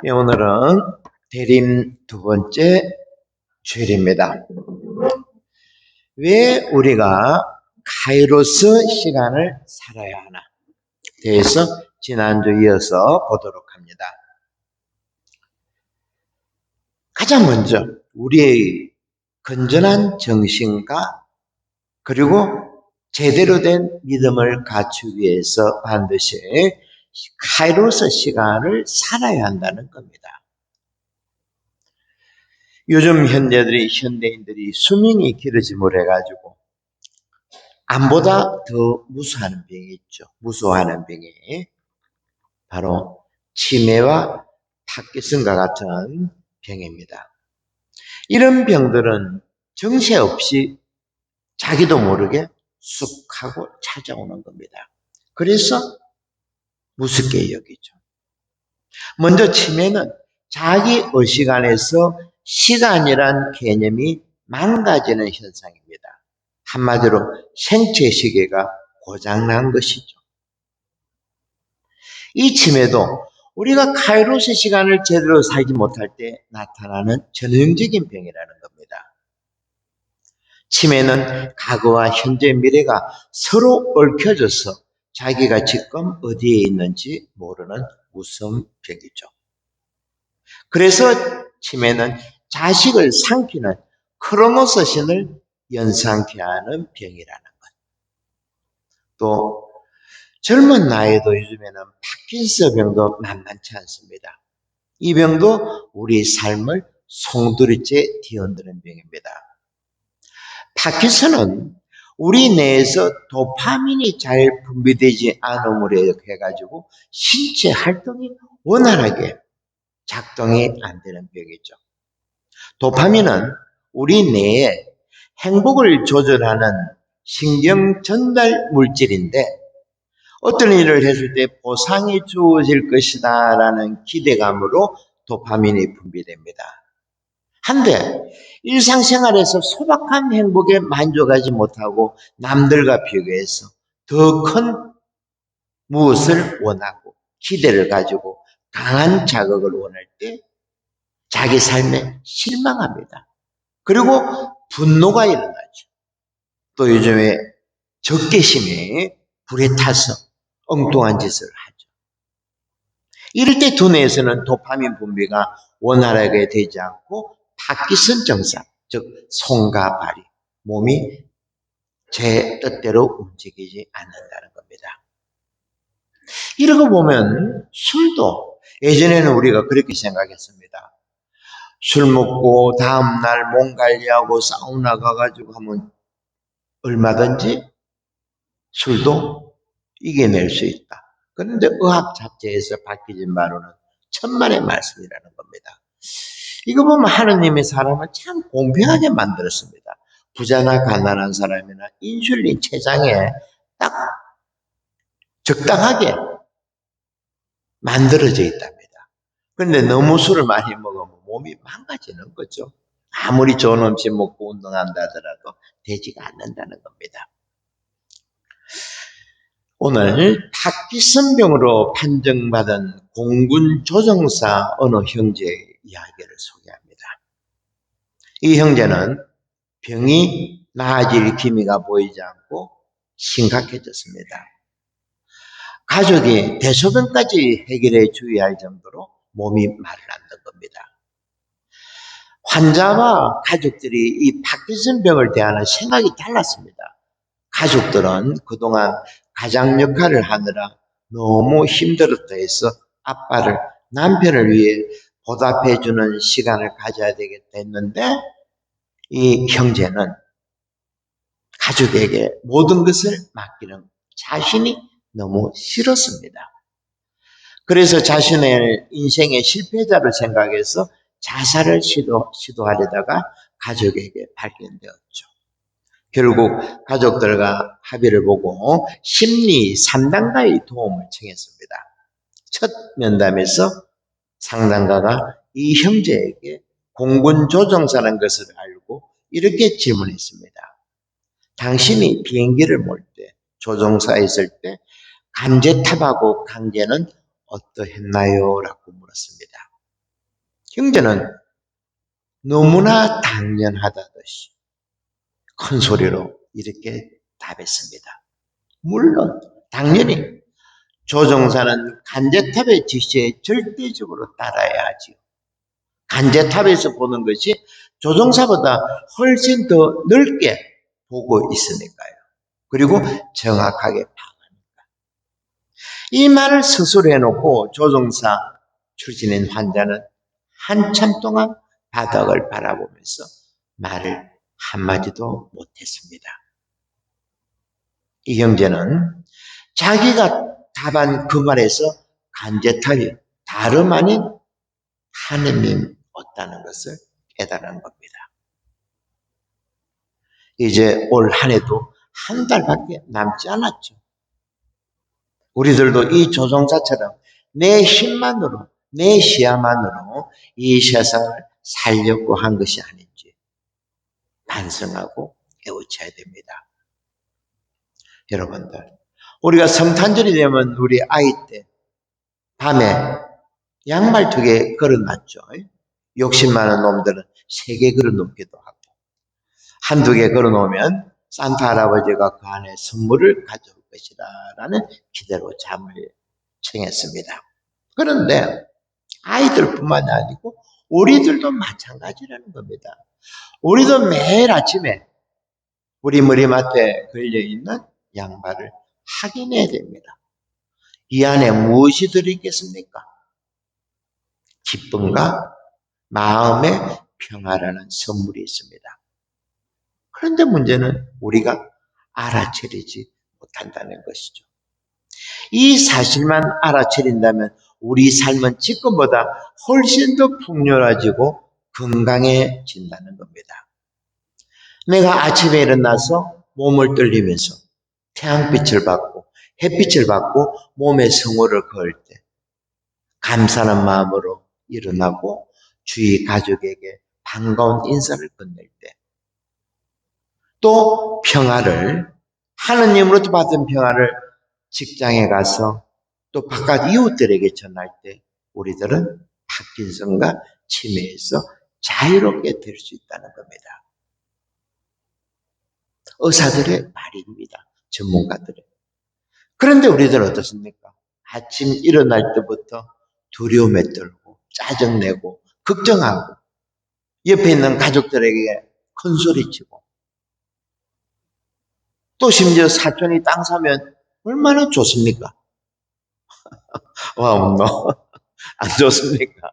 오늘은 대림 두 번째 주일입니다. 왜 우리가 카이로스 시간을 살아야 하나 대해서 지난주 이어서 보도록 합니다. 가장 먼저 우리의 건전한 정신과 그리고 제대로 된 믿음을 갖추기 위해서 반드시 카이로스 시간을 살아야 한다는 겁니다. 요즘 현대인들이 수명이 길어짐을 해가지고 암보다 더 무서워하는 병이 있죠. 무서워하는 병이 바로 치매와 파킨슨과 같은 병입니다. 이런 병들은 정세 없이 자기도 모르게 쑥 하고 찾아오는 겁니다. 그래서 무섭게 여기죠. 먼저 치매는 자기 의식 안에서 시간이란 개념이 망가지는 현상입니다. 한마디로 생체 시계가 고장난 것이죠. 이 치매도 우리가 카이로스 시간을 제대로 살지 못할 때 나타나는 전형적인 병이라는 겁니다. 치매는 과거와 현재 미래가 서로 얽혀져서 자기가 지금 어디에 있는지 모르는 무서운 병이죠. 그래서 치매는 자식을 삼키는 크로노스 신을 연상케 하는 병이라는 것. 또 젊은 나이에도 요즘에는 파킨슨 병도 만만치 않습니다. 이 병도 우리 삶을 송두리째 뒤흔드는 병입니다. 파킨슨은 우리 뇌에서 도파민이 잘 분비되지 않음으로 해가지고 신체 활동이 원활하게 작동이 안 되는 병이죠. 도파민은 우리 뇌에 행복을 조절하는 신경 전달 물질인데 어떤 일을 했을 때 보상이 주어질 것이다 라는 기대감으로 도파민이 분비됩니다. 한데 일상생활에서 소박한 행복에 만족하지 못하고 남들과 비교해서 더 큰 무엇을 원하고 기대를 가지고 강한 자극을 원할 때 자기 삶에 실망합니다. 그리고 분노가 일어나죠. 또 요즘에 적개심이 불에 타서 엉뚱한 짓을 하죠. 이럴 때 두뇌에서는 도파민 분비가 원활하게 되지 않고 파킨슨 증상, 즉 손과 발이 몸이 제 뜻대로 움직이지 않는다는 겁니다. 이러고 보면 술도 예전에는 우리가 그렇게 생각했습니다. 술 먹고 다음날 몸 관리하고 사우나 가가지고 하면 얼마든지 술도 이겨낼 수 있다. 그런데 의학 잡지에서 밝혀진 바로는 천만의 말씀이라는 겁니다. 이거 보면 하느님이 사람을 참 공평하게 만들었습니다. 부자나 가난한 사람이나 인슐린 췌장에 딱 적당하게 만들어져 있답니다. 그런데 너무 술을 많이 먹으면 몸이 망가지는 거죠. 아무리 좋은 음식 먹고 운동한다 하더라도 되지가 않는다는 겁니다. 오늘 파킨슨병으로 판정받은 공군 조종사 어느 형제의 이야기를 소개합니다. 이 형제는 병이 나아질 기미가 보이지 않고 심각해졌습니다. 가족이 대소변까지 해결해 줘야 할 정도로 몸이 말랐던 겁니다. 환자와 가족들이 이 파킨슨병을 대하는 생각이 달랐습니다. 가족들은 그동안 가장 역할을 하느라 너무 힘들었다 해서 아빠를 남편을 위해 보답해주는 시간을 가져야 되겠다 했는데 이 형제는 가족에게 모든 것을 맡기는 자신이 너무 싫었습니다. 그래서 자신의 인생의 실패자로 생각해서 자살을 시도하려다가 가족에게 발견되었죠. 결국 가족들과 합의를 보고 심리 상담가의 도움을 청했습니다. 첫 면담에서 상담가가 이 형제에게 공군 조종사라는 것을 알고 이렇게 질문했습니다. 당신이 비행기를 몰 때, 조종사에 있을 때 감제탑하고 강제는 어떠했나요? 라고 물었습니다. 형제는 너무나 당연하다듯이 큰 소리로 이렇게 답했습니다. 물론 당연히 조종사는 간제탑의 지시에 절대적으로 따라야 하지요. 간제탑에서 보는 것이 조종사보다 훨씬 더 넓게 보고 있으니까요. 그리고 정확하게 파악하니까. 이 말을 스스로 해놓고 조종사 출신인 환자는 한참 동안 바닥을 바라보면서 말을 한마디도 못했습니다. 이 형제는 자기가 답한 그 말에서 간제탑이 다름 아닌 하느님이었다는 것을 깨달은 겁니다. 이제 올 한 해도 한 달밖에 남지 않았죠. 우리들도 이 조종사처럼 내 힘만으로, 내 시야만으로 이 세상을 살려고 한 것이 아닌지 반성하고 깨우쳐야 됩니다. 여러분들, 우리가 성탄절이 되면 우리 아이 때 밤에 양말 2개 걸어놨죠. 욕심 많은 놈들은 3개 걸어놓기도 하고, 1-2개 걸어놓으면 산타 할아버지가 그 안에 선물을 가져올 것이다 라는 기대로 잠을 청했습니다. 그런데 아이들뿐만 아니고 우리들도 마찬가지라는 겁니다. 우리도 매일 아침에 우리 머리맡에 걸려있는 양말을 확인해야 됩니다. 이 안에 무엇이 들어있겠습니까? 기쁨과 마음의 평화라는 선물이 있습니다. 그런데 문제는 우리가 알아차리지 못한다는 것이죠. 이 사실만 알아차린다면 우리 삶은 지금보다 훨씬 더 풍요로워지고 건강해진다는 겁니다. 내가 아침에 일어나서 몸을 떨리면서 태양빛을 받고 햇빛을 받고 몸에 성호를 그을 때 감사하는 마음으로 일어나고 주위 가족에게 반가운 인사를 건넬 때, 또 평화를, 하느님으로부터 받은 평화를 직장에 가서 또 바깥 이웃들에게 전할 때 우리들은 파킨슨과 치매에서 자유롭게 될 수 있다는 겁니다. 의사들의 말입니다. 전문가들의. 그런데 우리들은 어떻습니까? 아침 일어날 때부터 두려움에 떨고 짜증내고 걱정하고 옆에 있는 가족들에게 큰소리치고 또 심지어 사촌이 땅 사면 얼마나 좋습니까? 안 좋습니까?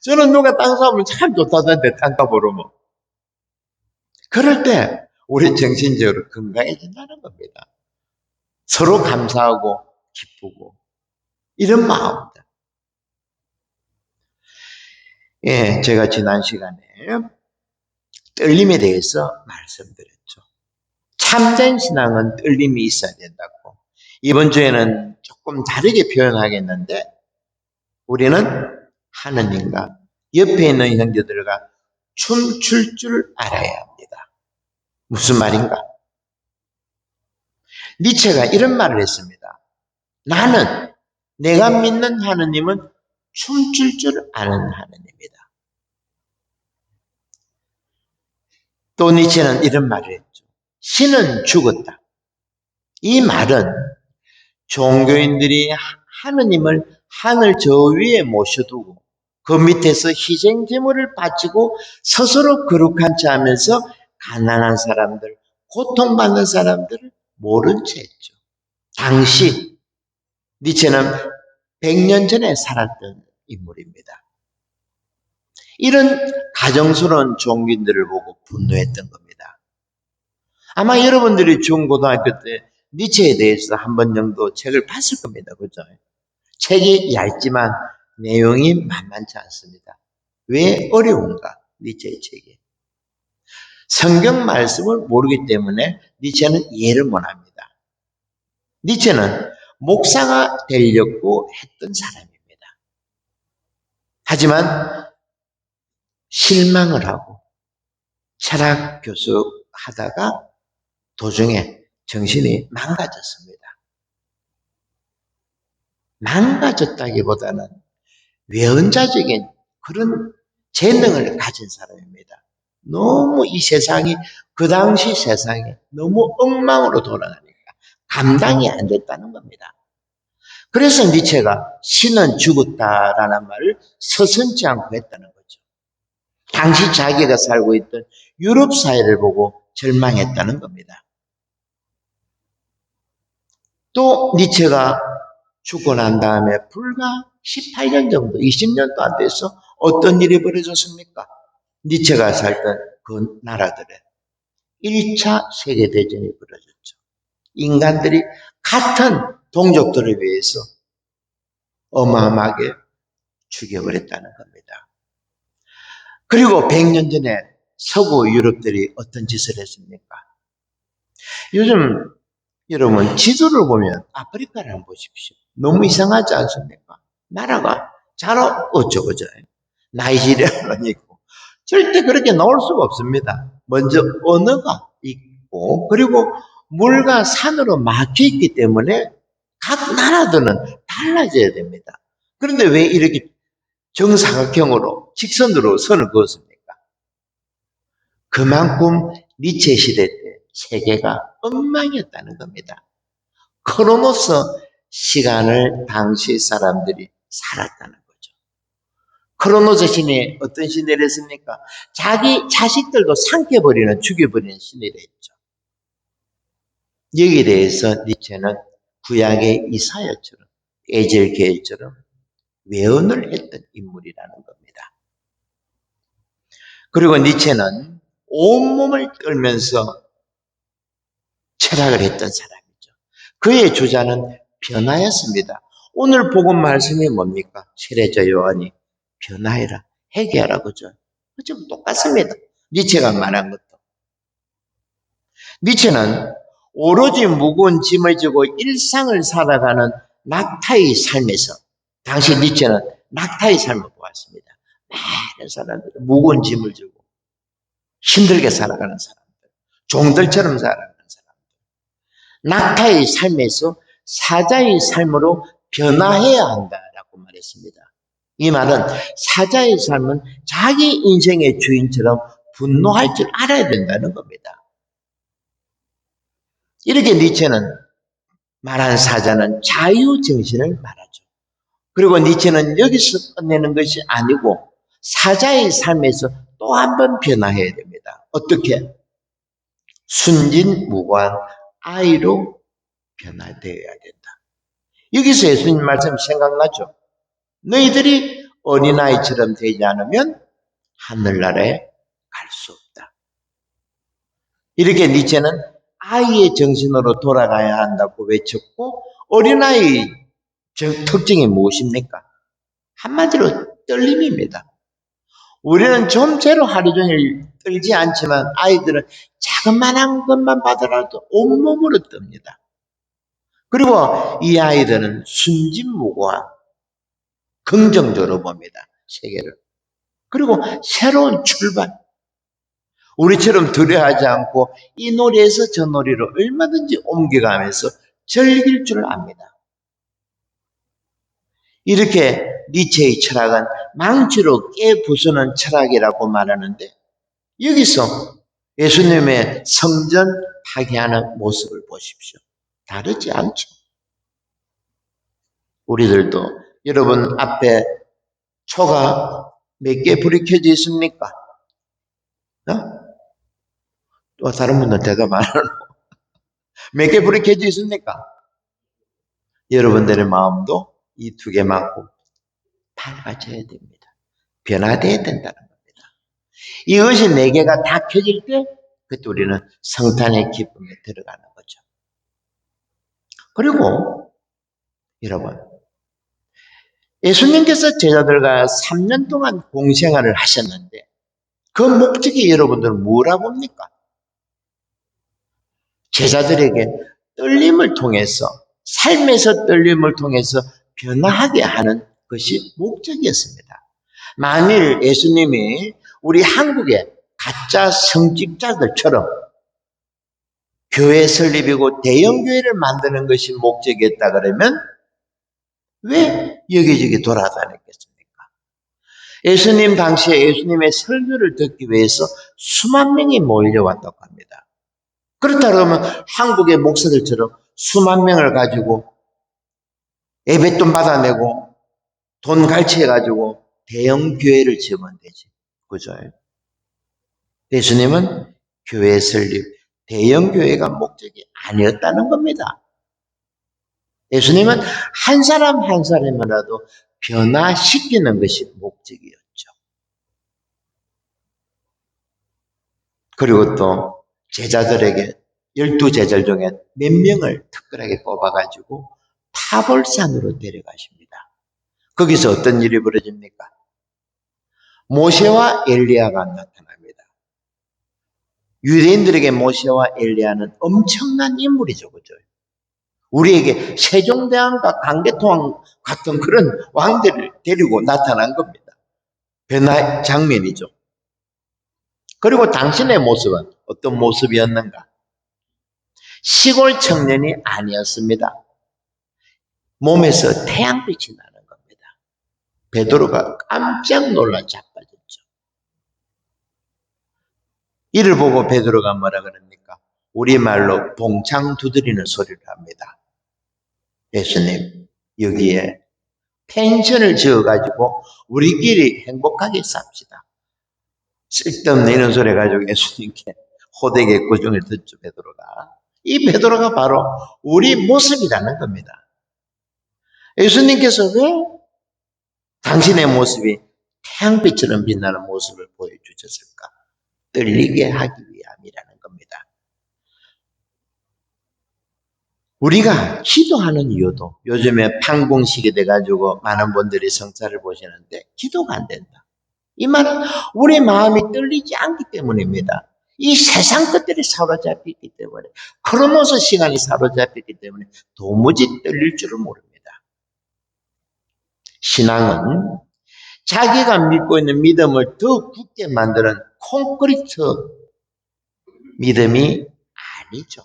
저는 누가 땅 사면 참 좋다던데 땅값 오르면. 그럴 때 우리 정신적으로 건강해진다는 겁니다. 서로 감사하고 기쁘고 이런 마음입니다. 예, 제가 지난 시간에 떨림에 대해서 말씀드렸죠. 참된 신앙은 떨림이 있어야 된다고. 이번 주에는 조금 다르게 표현하겠는데 우리는 하느님과 옆에 있는 형제들과 춤출 줄 알아야 합니다. 무슨 말인가? 니체가 이런 말을 했습니다. 나는 내가 믿는 하느님은 춤출 줄 아는 하느님이다. 또 니체는 이런 말을 했죠. 신은 죽었다. 이 말은 종교인들이 하느님을 하늘 저 위에 모셔두고 그 밑에서 희생 제물을 바치고 스스로 거룩한 체 하면서 가난한 사람들, 고통받는 사람들을 모른 채 했죠. 당시 니체는 100년 전에 살았던 인물입니다. 이런 가정스러운 종교인들을 보고 분노했던 겁니다. 아마 여러분들이 중고등학교 때 니체에 대해서 한 번 정도 책을 봤을 겁니다. 그죠? 책이 얇지만 내용이 만만치 않습니다. 왜 어려운가? 니체의 책이. 성경 말씀을 모르기 때문에 니체는 이해를 못합니다. 니체는 목사가 되려고 했던 사람입니다. 하지만 실망을 하고 철학 교수 하다가 도중에 정신이 망가졌습니다. 망가졌다기보다는 외연자적인 그런 재능을 가진 사람입니다. 너무 이 세상이, 그 당시 세상이 너무 엉망으로 돌아가니까 감당이 안 됐다는 겁니다. 그래서 니체가 신은 죽었다라는 말을 서슴지 않고 했다는 거죠. 당시 자기가 살고 있던 유럽 사회를 보고 절망했다는 겁니다. 또 니체가 죽고 난 다음에 불과 18년 정도, 20년도 안 돼서 어떤 일이 벌어졌습니까? 니체가 살던 그 나라들에 1차 세계대전이 벌어졌죠. 인간들이 같은 동족들을 위해서 어마어마하게 죽여버렸다는 겁니다. 그리고 100년 전에 서구 유럽들이 어떤 짓을 했습니까? 요즘 여러분 지도를 보면 아프리카를 한번 보십시오. 너무 이상하지 않습니까? 나라가 잘 어쩌고저 나이지리아는 있고 절대 그렇게 나올 수가 없습니다. 먼저 언어가 있고 그리고 물과 산으로 막혀 있기 때문에 각 나라들은 달라져야 됩니다. 그런데 왜 이렇게 정사각형으로 직선으로 선을 그었습니까? 그만큼 니체 시대 때 세계가 엉망이었다는 겁니다. 크로노스 시간을 당시 사람들이 살았다는 거죠. 크로노스 신이 어떤 신을 했습니까? 자기 자식들도 삼켜버리는, 죽여버리는 신이라 했죠. 여기에 대해서 니체는 구약의 이사야처럼, 에젤게엘처럼 외언을 했던 인물이라는 겁니다. 그리고 니체는 온몸을 떨면서 철학을 했던 사람이죠. 그의 주자는 변화였습니다. 오늘 복음 말씀이 뭡니까? 세례자 요한이 변화해라, 회개하라 그죠? 좀 똑같습니다. 니체가 말한 것도. 니체는 오로지 무거운 짐을 지고 일상을 살아가는 낙타의 삶에서, 당시 니체는 낙타의 삶을 보았습니다. 많은 사람들, 무거운 짐을 지고 힘들게 살아가는 사람들, 종들처럼 살아가는 사람들, 낙타의 삶에서 사자의 삶으로 변화해야 한다라고 말했습니다. 이 말은 사자의 삶은 자기 인생의 주인처럼 분노할 줄 알아야 된다는 겁니다. 이렇게 니체는 말한 사자는 자유정신을 말하죠. 그리고 니체는 여기서 끝내는 것이 아니고 사자의 삶에서 또 한 번 변화해야 됩니다. 어떻게? 순진무구한 아이로 변화되어야 된다. 여기서 예수님 말씀 생각나죠? 너희들이 어린아이처럼 되지 않으면 하늘나라에 갈 수 없다. 이렇게 니체는 아이의 정신으로 돌아가야 한다고 외쳤고, 어린아이 특징이 무엇입니까? 한마디로 떨림입니다. 우리는 좀채로 하루 종일 떨지 않지만 아이들은 자그마한 것만 받으라도 온몸으로 떱니다. 그리고 이 아이들은 순진무구한 긍정적으로 봅니다. 세계를. 그리고 새로운 출발. 우리처럼 두려워하지 않고 이 놀이에서 저 놀이로 얼마든지 옮겨가면서 즐길 줄 압니다. 이렇게 니체의 철학은 망치로 깨부수는 철학이라고 말하는데, 여기서 예수님의 성전 파괴하는 모습을 보십시오. 다르지 않죠. 우리들도 여러분 앞에 초가 몇 개 불이 켜져 있습니까? 또 다른 분들 대답 안 하고 몇 개 불이 켜져 있습니까? 여러분들의 마음도 이 두 개만큼 밝아져야 됩니다. 변화되어야 된다는 겁니다. 이것이 네 개가 다 켜질 때 그때 우리는 성탄의 기쁨에 들어가는 거죠. 그리고 여러분, 예수님께서 제자들과 3년 동안 공생활을 하셨는데 그 목적이 여러분들은 뭐라고 합니까? 제자들에게 떨림을 통해서, 삶에서 떨림을 통해서 변화하게 하는 것이 목적이었습니다. 만일 예수님이 우리 한국의 가짜 성직자들처럼 교회 설립이고 대형교회를 만드는 것이 목적이었다 그러면 왜 여기저기 돌아다녔겠습니까? 예수님 당시에 예수님의 설교를 듣기 위해서 수만 명이 몰려왔다고 합니다. 그렇다 그러면 한국의 목사들처럼 수만 명을 가지고 예배돈 받아내고 돈 갈취해가지고 대형 교회를 지으면 되지. 그죠? 예수님은 교회 설립, 대형 교회가 목적이 아니었다는 겁니다. 예수님은 한 사람 한 사람이라도 변화시키는 것이 목적이었죠. 그리고 또 제자들에게 12제자 중에 몇 명을 특별하게 뽑아가지고 타볼산으로 데려가십니다. 거기서 어떤 일이 벌어집니까? 모세와 엘리야가 나타납니다. 유대인들에게 모세와 엘리야는 엄청난 인물이죠. 그죠? 우리에게 세종대왕과 강대통령 같은 그런 왕들을 데리고 나타난 겁니다. 변화 장면이죠. 그리고 당신의 모습은 어떤 모습이었는가? 시골 청년이 아니었습니다. 몸에서 태양빛이 나는 겁니다. 베드로가 깜짝 놀라 자빠졌죠. 이를 보고 베드로가 뭐라 그럽니까? 우리말로 봉창 두드리는 소리를 합니다. 예수님, 여기에 펜션을 지어가지고 우리끼리 행복하게 삽시다. 쓸데없는 이런 소리 가지고 예수님께 호되게 구중을 듣죠, 베드로가. 이 베드로가 바로 우리 모습이라는 겁니다. 예수님께서 왜 당신의 모습이 태양빛처럼 빛나는 모습을 보여주셨을까? 떨리게 하기 위함이라는 겁니다. 우리가 기도하는 이유도 요즘에 판공식이 돼가지고 많은 분들이 성사를 보시는데 기도가 안 된다. 이 말은 우리 마음이 떨리지 않기 때문입니다. 이 세상 것들이 사로잡혔기 때문에, 크로노스 시간이 사로잡혔기 때문에 도무지 떨릴 줄을 모릅니다. 신앙은 자기가 믿고 있는 믿음을 더 굳게 만드는 콘크리트 믿음이 아니죠.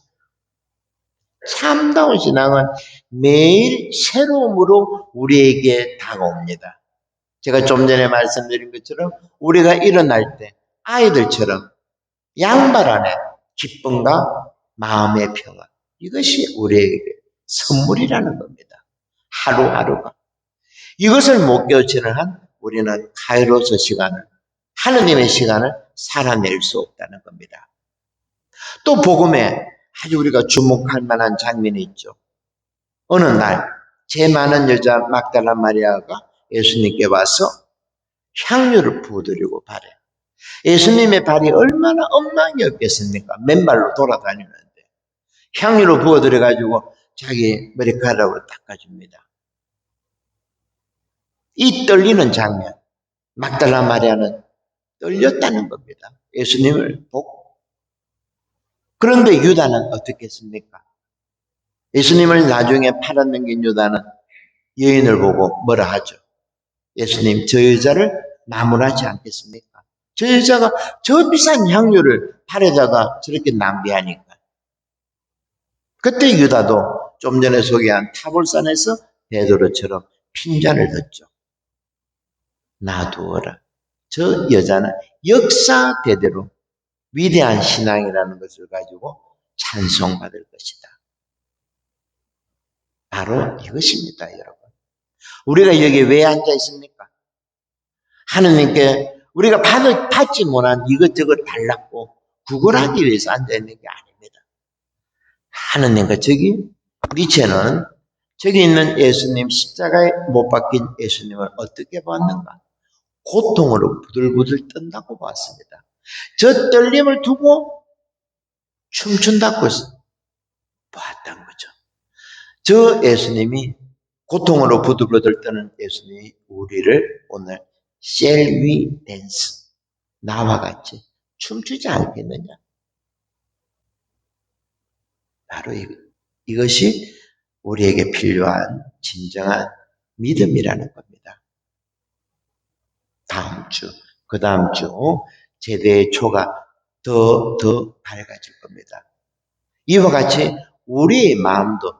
참다운 신앙은 매일 새로움으로 우리에게 다가옵니다. 제가 좀 전에 말씀드린 것처럼 우리가 일어날 때 아이들처럼 양발 안에 기쁨과 마음의 평안, 이것이 우리에게 선물이라는 겁니다. 하루하루가. 이것을 못 깨우치는 한 우리는 카이로스 시간을, 하느님의 시간을 살아낼 수 없다는 겁니다. 또 복음에 아주 우리가 주목할 만한 장면이 있죠. 어느 날 제 많은 여자 막달라 마리아가 예수님께 와서 향유를 부어드리고 발에, 예수님의 발이 얼마나 엉망이었겠습니까? 맨발로 돌아다니는데 향유를 부어드려가지고 자기 머리카락으로 닦아줍니다. 이 떨리는 장면, 막달라 마리아는 떨렸다는 겁니다. 예수님을 보고. 그런데 유다는 어떻게 했습니까? 예수님을 나중에 팔아넘긴 유다는 여인을 보고 뭐라 하죠? 예수님, 저 여자를 나무라지 않겠습니까? 저 여자가 저 비싼 향유를 팔에다가 저렇게 낭비하니까. 그때 유다도 좀 전에 소개한 타볼산에서 베드로처럼 핀잔을 뒀죠. 놔두어라. 저 여자는 역사대대로 위대한 신앙이라는 것을 가지고 찬송받을 것이다. 바로 이것입니다, 여러분. 우리가 여기 왜 앉아 있습니까? 하느님께 우리가 받지 못한 이것저것 달랐고 구걸하기 위해서 앉아 있는 게 아닙니다. 하느님과 저기 니체는 저기 있는 예수님, 십자가에 못 박힌 예수님을 어떻게 봤는가? 고통으로 부들부들 떤다고 봤습니다. 저 떨림을 두고 춤춘다고 봤던 거죠. 저 예수님이, 고통으로 부들부들 떠는 예수님이 우리를 오늘 Shall we dance? 나와 같이 춤추지 않겠느냐? 바로 이것이 우리에게 필요한 진정한 믿음이라는 겁니다. 다음 주, 그 다음 주 제대의 초가 더 밝아질 겁니다. 이와 같이 우리의 마음도,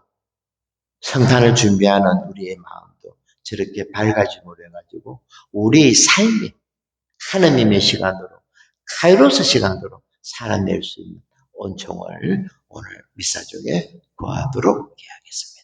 성탄을 준비하는 우리의 마음도 저렇게 밝아짐으로 해가지고 우리 삶이 하느님의 시간으로 카이로스 시간으로 살아낼 수 있는 온총을 오늘 미사족에 구하도록 해야겠습니다.